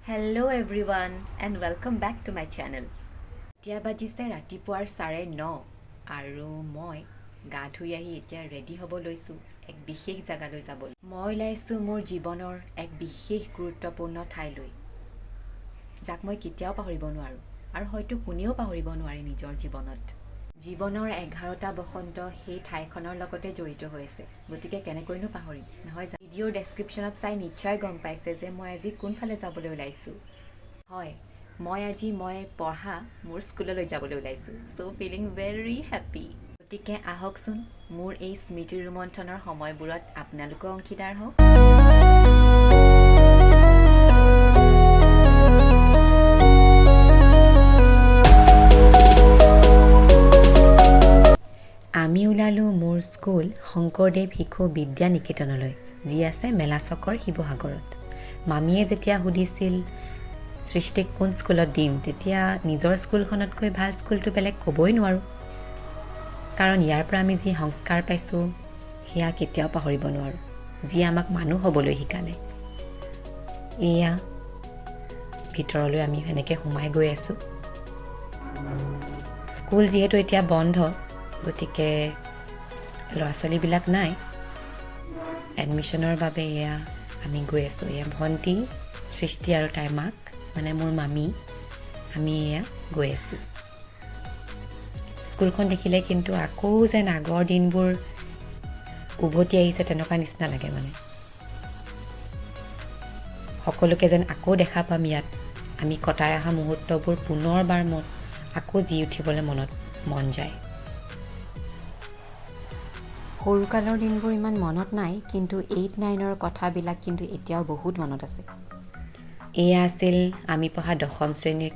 Hello everyone and welcome back to my channel. এতিয়া বাজিছে ৰাতিপুৱাৰ 9:30 আৰু মই গা ধুই আহি এতিয়া ৰেডি হ'ব লৈছোঁ এক বিশেষ জাগালৈ যাবলৈ। মই ওলাইছোঁ মোৰ জীৱনৰ এক বিশেষ গুৰুত্বপূৰ্ণ ঠাইলৈ যাক মই কেতিয়াও পাহৰিব নোৱাৰো আৰু হয়তো কোনেও পাহৰিব নোৱাৰে নিজৰ জীৱনত। জীৱনৰ 11টা বসন্ত সেই ঠাইখনৰ লগতে জড়িত হৈ আছে, গতিকে কেনেকৈনো পাহৰিম নহয়। ভিডিঅ'ৰ ডেছক্ৰিপশ্যনত চাই নিশ্চয় গম পাইছে যে মই আজি কোনফালে যাবলৈ ওলাইছোঁ। হয়, মই পঢ়া মোৰ স্কুললৈ যাবলৈ ওলাইছোঁ। চ' ফিলিং ভেৰি হেপ্পী। গতিকে আহকচোন মোৰ এই স্মৃতি ৰোমন্থনৰ সময়বোৰত আপোনালোকো অংশীদাৰ হওক। আমি ওলালোঁ মোৰ স্কুল শংকৰদেৱ বিদ্যা নিকেতনলৈ, যি আছে মেলাচকৰ শিৱসাগৰত। মামীয়ে যেতিয়া সুধিছিল সৃষ্টিক কোন স্কুলত দিম, তেতিয়া নিজৰ স্কুলখনতকৈ ভাল স্কুলটো বেলেগ ক'বই নোৱাৰোঁ, কাৰণ ইয়াৰ পৰা আমি যি সংস্কাৰ পাইছোঁ সেয়া কেতিয়াও পাহৰিব নোৱাৰোঁ, যি আমাক মানুহ হ'বলৈ শিকালে। এয়া ভিতৰলৈ আমি সেনেকৈ সোমাই গৈ আছোঁ। স্কুল যিহেতু এতিয়া বন্ধ, গতিকে ল'ৰা ছোৱালীবিলাক নাই। এডমিশ্যনৰ বাবে এয়া আমি গৈ আছোঁ। এয়া ভণ্টি সৃষ্টি আৰু তাইৰ মাক, মানে মোৰ মামী, আমি এয়া গৈ আছোঁ। স্কুলখন দেখিলে কিন্তু আকৌ যেন আগৰ দিনবোৰ উভতি আহিছে তেনেকুৱা নিচিনা লাগে। মানে সকলোকে যেন আকৌ দেখা পাম ইয়াত। আমি কটাই অহা মুহূৰ্তবোৰ পুনৰবাৰ আকৌ জি উঠিবলৈ মন যায়। সৰুকালৰ দিনবোৰ ইমান মনত নাই, কিন্তু 8-9ৰ কথাবিলাক কিন্তু এতিয়াও বহুত মনত আছে। এয়া আছিল আমি পঢ়া 10ম শ্ৰেণীৰ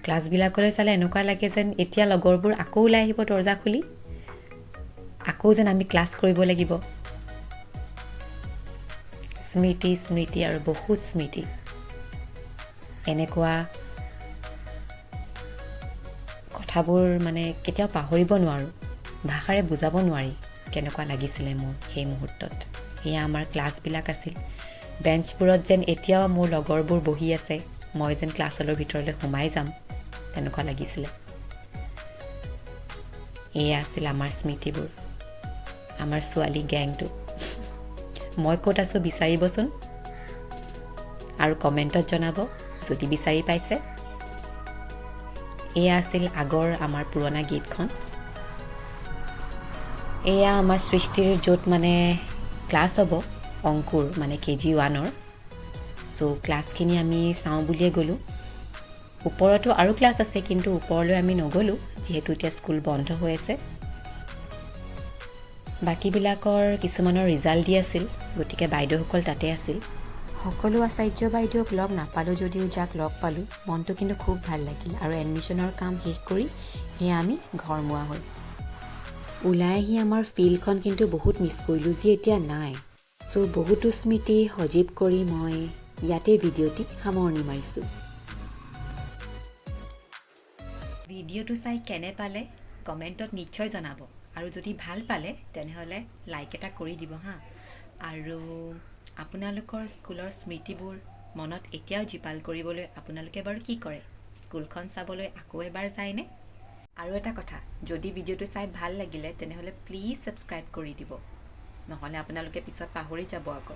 ক্লাছবিলাকলৈ চালে এনেকুৱা লাগে যেন এতিয়া লগৰবোৰ আকৌ ওলাই আহিব দৰজা খুলি, আকৌ যেন আমি ক্লাছ কৰিব লাগিব। স্মৃতি আৰু বহুত স্মৃতি। এনেকুৱা কথাবোৰ মানে কেতিয়াও পাহৰিব নোৱাৰোঁ, ভাষাৰে বুজাব নোৱাৰি কেনেকুৱা লাগিছিলে মোৰ সেই মুহূৰ্তত। এয়া আমাৰ ক্লাছবিলাক আছিল। বেঞ্চবোৰত যেন এতিয়াও মোৰ লগৰবোৰ বহি আছে, মই যেন ক্লাছলৈ ভিতৰলৈ সোমাই যাম তেনেকুৱা লাগিছিলে। এয়া আছিল আমাৰ স্মৃতিবোৰ, আমাৰ ছোৱালী গেংটো। মই ক'ত আছোঁ বিচাৰিবচোন আৰু কমেণ্টত জনাব যদি বিচাৰি পাইছে। এয়া আছিল আগৰ আমাৰ পুৰণা গীতখন। এয়া আমাৰ সৃষ্টিৰ য'ত মানে ক্লাছ হ'ব, অংকুৰ মানে KG 1ৰ। চ' ক্লাছখিনি আমি চাওঁ বুলিয়ে গ'লোঁ। ওপৰতো আৰু ক্লাছ আছে, কিন্তু ওপৰলৈ আমি নগ'লোঁ যিহেতু এতিয়া স্কুল বন্ধ হৈ আছে। বাকীবিলাকৰ কিছুমানৰ ৰিজাল্ট দি আছিল, গতিকে বাইদেউসকল তাতে আছিল। সকলো আচাৰ্য বাইদেউক লগ নাপালোঁ যদিও যাক লগ পালোঁ মনটো কিন্তু খুব ভাল লাগিল। আৰু এডমিশ্যনৰ কাম শেষ কৰি সেয়া আমি ঘৰমুৱা হ'ল। ওলাই আহি আমাৰ ফিল্ডখন কিন্তু বহুত মিছ কৰিলোঁ, যি এতিয়া নাই। চ' বহুতো স্মৃতি সজীৱ কৰি মই ইয়াতে ভিডিঅ'টি সামৰণি মাৰিছোঁ। ভিডিঅ'টো চাই কেনে পালে কমেণ্টত নিশ্চয় জনাব, আৰু যদি ভাল পালে তেনেহ'লে লাইক এটা কৰি দিব হা। আৰু আপোনালোকৰ স্কুলৰ স্মৃতিবোৰ মনত এতিয়াও জীপাল কৰিবলৈ আপোনালোকে বাৰু কি কৰে? স্কুলখন চাবলৈ আকৌ এবাৰ যায়নে? আৰু এটা কথা, যদি ভিডিঅ'টো চাই ভাল লাগিলে তেনেহ'লে প্লিজ ছাবস্ক্ৰাইব কৰি দিব, নহ'লে আপোনালোকে পিছত পাহৰি যাব আকৌ।